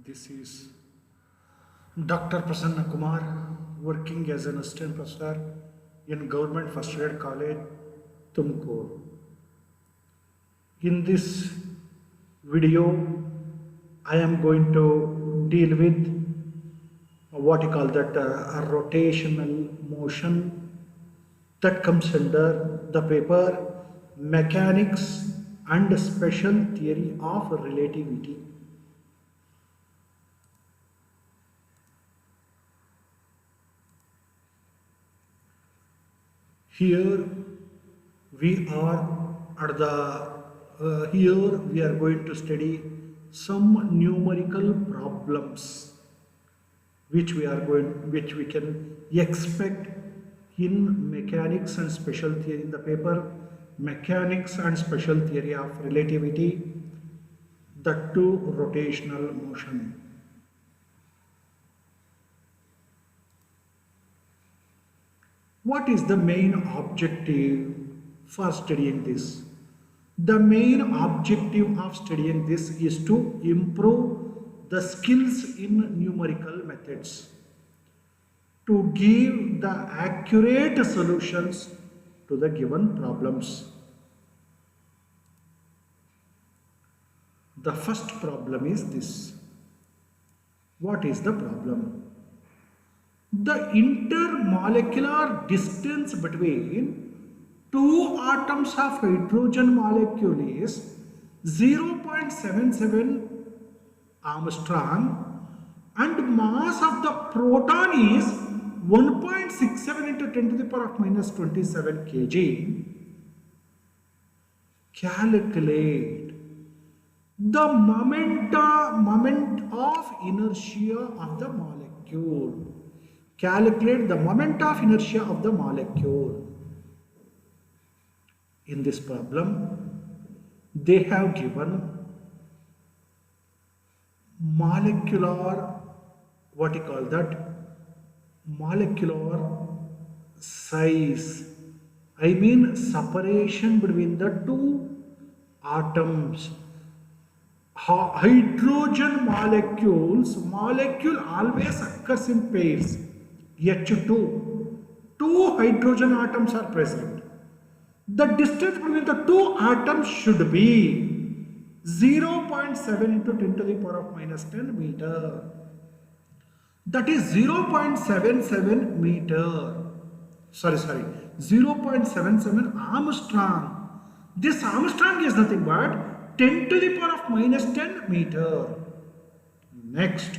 This is Dr. Prasanna Kumar, working as an assistant professor in Government First Grade College, Tumkur. In this video, I am going to deal with what you call that a rotational motion that comes under the paper Mechanics and Special Theory of Relativity. Here we are at the here we are going to study some numerical problems which we can expect in mechanics and special theory in the paper Mechanics and Special Theory of Relativity, that too rotational motion. What is the main objective for studying this? The main objective of studying this is to improve the skills in numerical methods, to give the accurate solutions to the given problems. The first problem is this. What is the problem? The intermolecular distance between two atoms of hydrogen molecule is 0.77 Armstrong and mass of the proton is 1.67 into 10 to the power of minus 27 kg. Calculate the moment of inertia of the molecule. Calculate the moment of inertia of the molecule. In this problem, they have given molecular, what you call that, molecular size. I mean separation between the two atoms. Hydrogen molecule always occurs in pairs. H2. Two hydrogen atoms are present. The distance between the two atoms should be 0.7 into 10 to the power of minus 10 meter. That is 0.77 meter. 0.77 Armstrong. This Armstrong is nothing but 10 to the power of minus 10 meter. Next,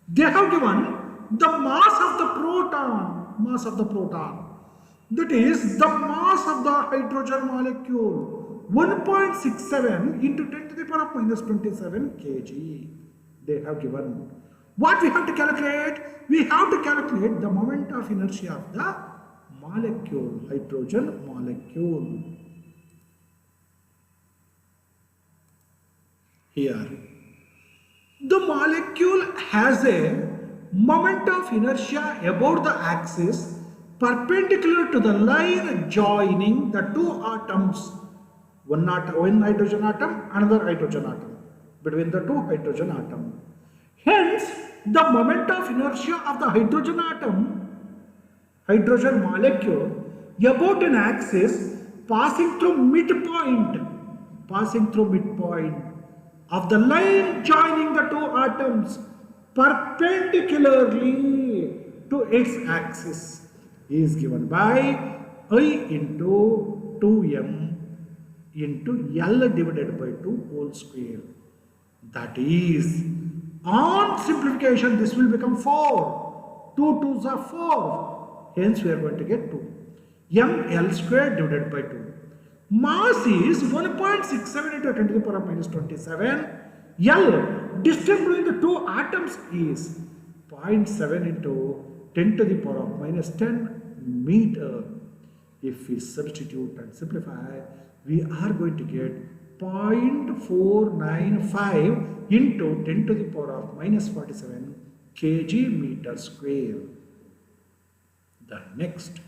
they have given the mass of the proton, that is the mass of the hydrogen molecule, 1.67 into 10 to the power of minus 27 kg. They have given. What we have to calculate? We have to calculate the moment of inertia of the molecule, hydrogen molecule. Here, the molecule has a moment of inertia about the axis perpendicular to the line joining the two atoms, one hydrogen atom, another hydrogen atom, between the two hydrogen atom. Hence, the moment of inertia of the hydrogen molecule about an axis passing through midpoint of the line joining the two atoms perpendicularly to its axis is given by I into 2m into L divided by 2 whole square. That is, on simplification, this will become 4. 2 2s are 4. Hence, we are going to get 2. mL square divided by 2. Mass is 1.67 into 10 to the power of minus 27. L, distance between the two atoms is 0.7 into 10 to the power of minus 10 meter. If we substitute and simplify, we are going to get 0.495 into 10 to the power of minus 47 kg meter square. The next,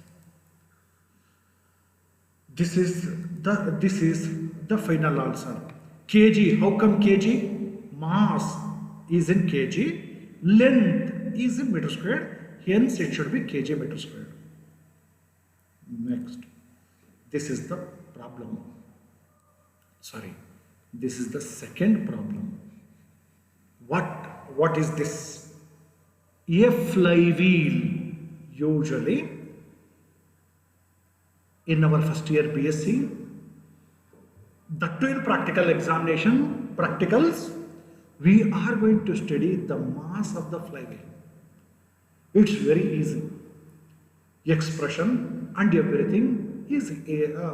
this is the final answer. Kg, how come kg? Mass is in kg, length is in meter square, hence it should be kg meter square. Next, this is the problem. Sorry, this is the second problem. What is this? A flywheel, usually in our first year BSc, that too in practical examination, practicals, we are going to study the mass of the flywheel. It's very easy. Expression and everything is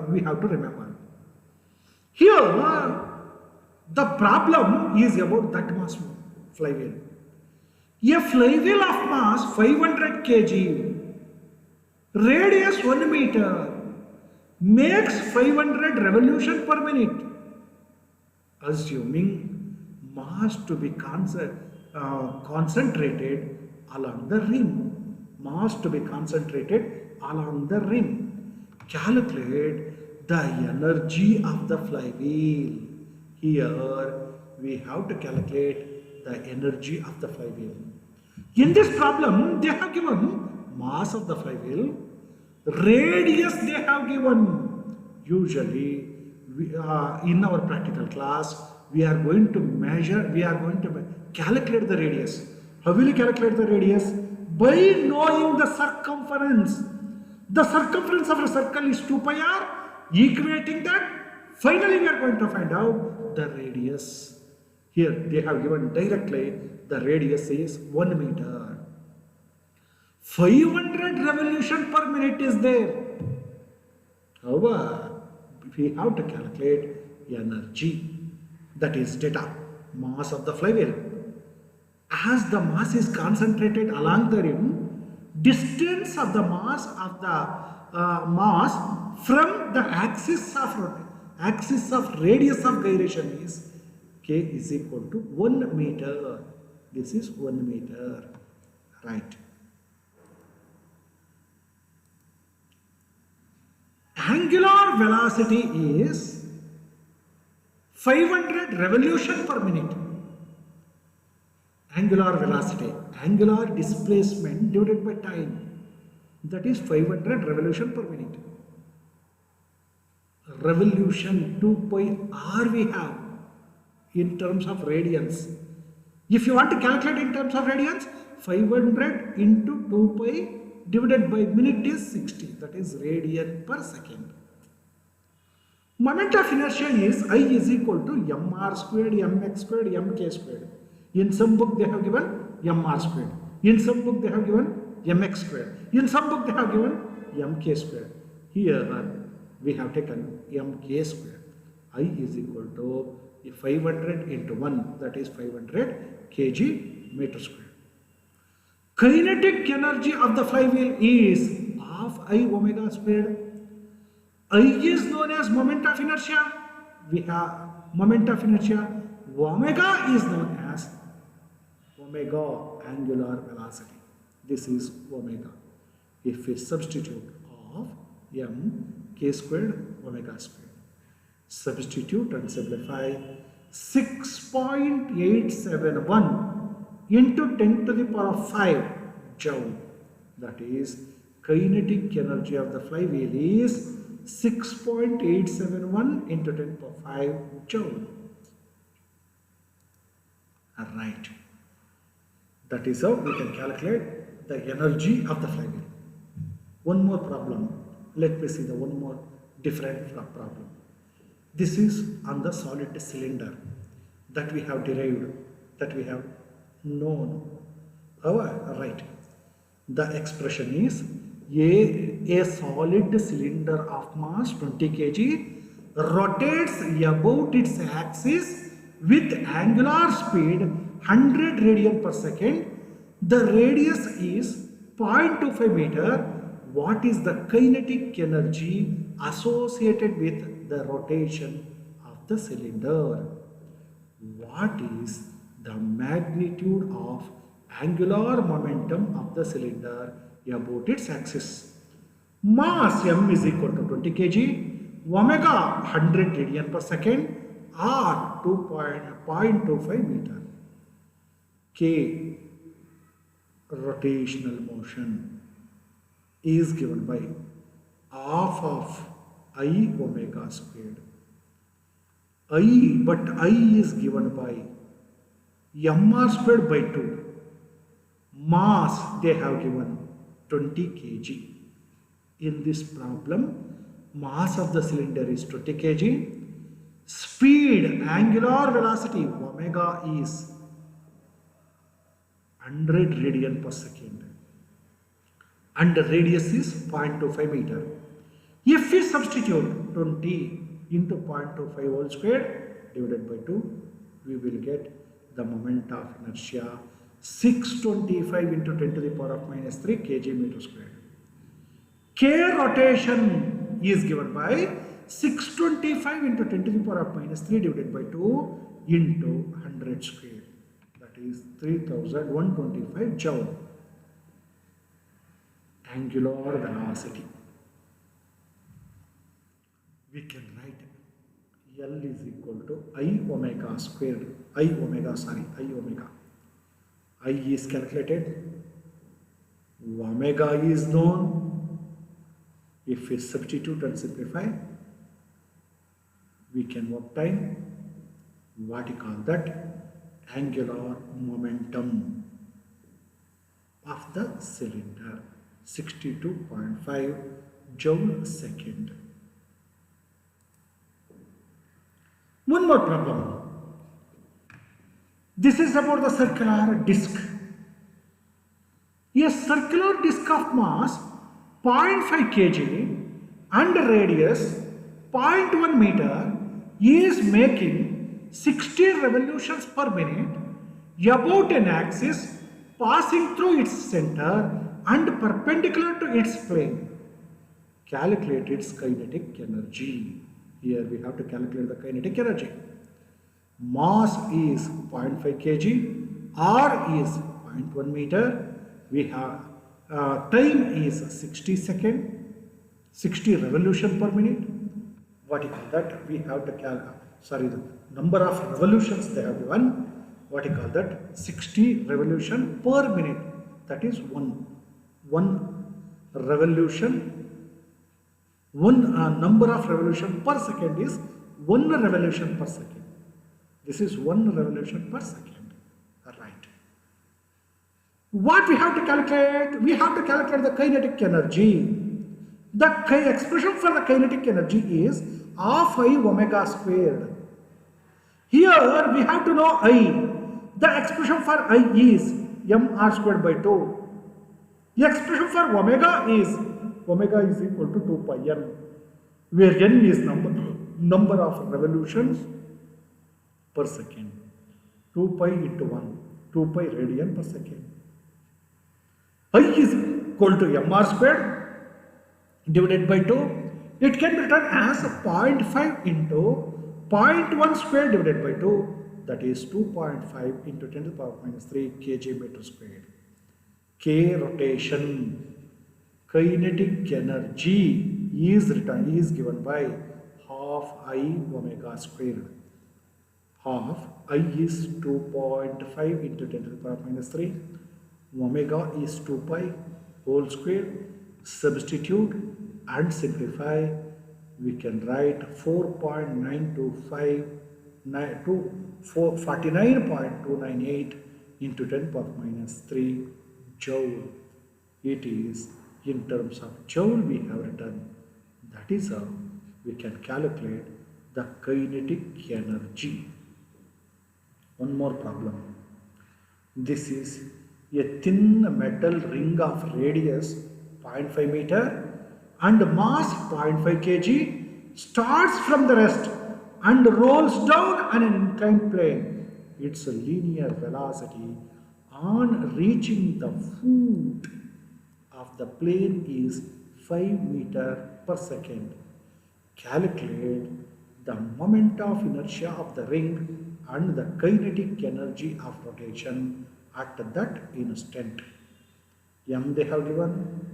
we have to remember. Here, the problem is about that mass flywheel. A flywheel of mass 500 kg, radius 1 meter, makes 500 revolution per minute. Assuming mass to be concentrated along the rim. Mass to be concentrated along the rim. Calculate the energy of the flywheel. Here we have to calculate the energy of the flywheel. In this problem, they have given mass of the flywheel, radius they have given. Usually, in our practical class, we are going to calculate the radius. How will you calculate the radius? By knowing the circumference. The circumference of a circle is 2 pi r. Equating that, finally we are going to find out the radius. Here they have given directly the radius is 1 meter. 500 revolution per minute is there. However, we have to calculate energy, that is theta, mass of the flywheel. As the mass is concentrated along the rim, distance of the mass from the axis of radius of gyration is k is equal to 1 meter. This is 1 meter, right? Angular velocity is 500 revolution per minute. Angular velocity, angular displacement divided by time, that is 500 revolution per minute. Revolution 2 pi r we have in terms of radians. If you want to calculate in terms of radians, 500 into 2 pi divided by minute is 60, that is radian per second. Moment of inertia is I is equal to mr squared, mx squared, mk squared. In some book they have given mr squared. In some book they have given mx squared. In some book they have given mk squared. Here we have taken mk squared. I is equal to 500 into 1, that is 500 kg meter square. Kinetic energy of the flywheel is half I omega squared. I is known as moment of inertia. We have moment of inertia. Omega is known as omega, angular velocity. This is omega. If we substitute of m k squared omega squared. Substitute and simplify. 6.871 into 10 to the power of 5 joule. That is, kinetic energy of the flywheel is 6.871 into 10 to the power of 5 joule. Alright. That is how we can calculate the energy of the flywheel. One more problem. Let me see the one more different problem. This is on the solid cylinder that we have derived, that we have known. Right. The expression is a solid cylinder of mass 20 kg rotates about its axis with angular speed 100 radian per second. The radius is 0.25 meter. What is the kinetic energy associated with the rotation of the cylinder? What is the magnitude of angular momentum of the cylinder about its axis? Mass m is equal to 20 kg, omega 100 radian per second, r 2.25 meter. K rotational motion is given by half of I omega squared. But I is given by mr squared by 2. Mass they have given 20 kg. In this problem, mass of the cylinder is 20 kg. Speed, angular velocity omega is 100 radian per second and the radius is 0.25 meter. If we substitute 20 into 0.25 whole square divided by 2, we will get the moment of inertia 625 into 10 to the power of minus 3 kg meter square. K rotation is given by 625 into 10 to the power of minus 3 divided by 2 into 100 square. That is 3125 joule. Angular velocity. We can write L is equal to I omega squared. I omega. I is calculated. Omega is known. If we substitute and simplify, we can obtain what you call that angular momentum of the cylinder, 62.5 joule second. One more problem. This is about the circular disc. A circular disc of mass 0.5 kg and radius 0.1 meter is making 60 revolutions per minute about an axis passing through its center and perpendicular to its plane. Calculate its kinetic energy. Here we have to calculate the kinetic energy. Mass is 0.5 kg, R is 0.1 meter. We have time is 60 seconds, 60 revolution per minute. What you call that? We have to the number of revolutions they have given. What you call that? 60 revolution per minute. That is one revolution. Number of revolution per second is 1 revolution per second. This is 1 revolution per second. Right. What we have to calculate? We have to calculate the kinetic energy. The expression for the kinetic energy is half I omega squared. Here we have to know I. The expression for I is mr squared by 2. The expression for omega is equal to 2 pi n, where n is number of revolutions per second. 2 pi into 1, 2 pi radian per second. I is equal to mr squared divided by 2. It can be written as 0.5 into 0.1 square divided by 2. That is 2.5 into 10 to the power minus 3 kg meter squared. K rotation. Kinetic energy is given by half I omega squared. Half I is 2.5 into 10 to the power minus 3. Omega is 2 pi whole square. Substitute and simplify. We can write 4.925 to 49.298 into 10 power minus 3 joule. It is in terms of joule we have written. That is how we can calculate the kinetic energy. One more problem. This is a thin metal ring of radius 0.5 meter and mass 0.5 kg starts from the rest and rolls down an inclined plane. Its linear velocity on reaching the foot of the plane is 5 meter per second. Calculate the moment of inertia of the ring and the kinetic energy of rotation at that instant. M they have given,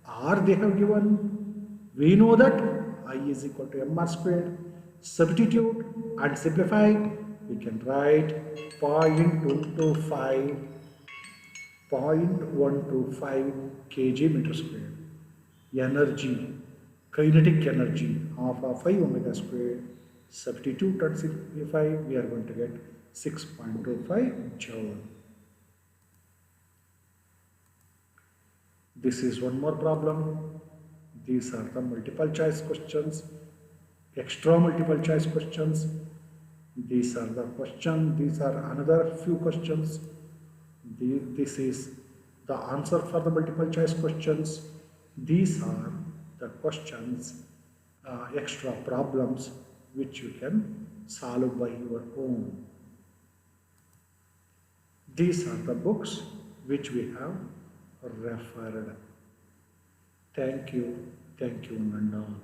R they have given. We know that I is equal to mr squared. Substitute and simplify. we can write 0.125 kg meter square. Energy, kinetic energy of 5 omega square. Substitute at 65, we are going to get 6.25 joule. This is one more problem. These are the multiple choice questions, extra multiple choice questions. These are the questions, these are another few questions. This is the answer for the multiple choice questions. These are the questions, extra problems which you can solve by your own. These are the books which we have referred. Thank you, one and all.